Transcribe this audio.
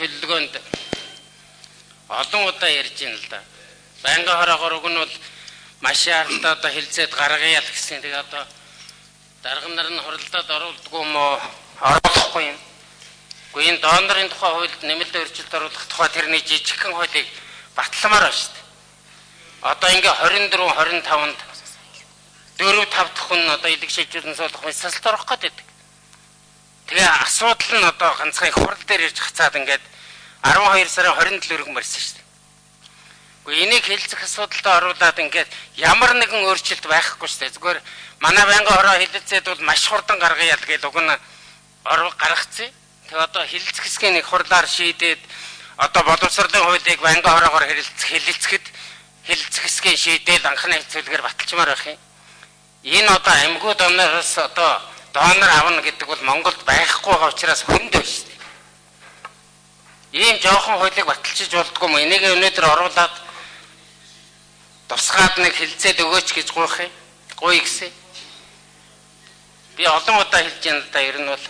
Хэллэгөөнд олон удаа ярьж байна л да. Байнгын хороогоор уг нь бол маш яралтай одоо хилцээд гаргая л гэсэн. Тэгээ одоо дарга нар нь хуралдаад оруулдаггүй юм уу? Оруулахгүй юм. Гэхдээ энэ донорын тухай хуульд нэмэлт өөрчлөлт оруулах тухай тэрний жижигхэн хуулийг батламаар байна шүү дээ. Одоо ингээ 24 25-нд 4-5 дахь нь одоо илэг шилжүүлэн суулгах мэсэлт орох гэдэг. Тэгээ асуудал нь одоо ганцхан их хурал дээр ирж хацаад ингээд 12 сарын 27-нд марсан шүү дээ. Гэхдээ энийг хэлцэх асуудалтай оруулаад ингээд ямар нэгэн өөрчлөлт байхгүй шүү дээ. Зүгээр манай байнгын хороо хилцээд бол маш хурдан гаргая л гэж уг нь гаргацсан. Тэгээ одоо хилцэх хэсгийн нэг хурлаар шийдээд одоо боловсролын хуулийг байнгын хороогоор хэлэлцэхэд хилцэх хэсгийн шийдээд анхны хэвлэлгээр баталчмаар байх юм. Энэ одоо амьгуу донороос одоо донор авна гэдэг бол Монголд байхгүй байгаа учраас хүнд байна шүү дээ. Ийм жоохон хуулийг баталчиж болдгоо юм. Энийг өнөөдөр оруулаад тусгаад нэг хилцээд өгөөч гэж гуйх юм. Гуй гэсэн. Би олон удаа хэлж байна л да. Ер нь бол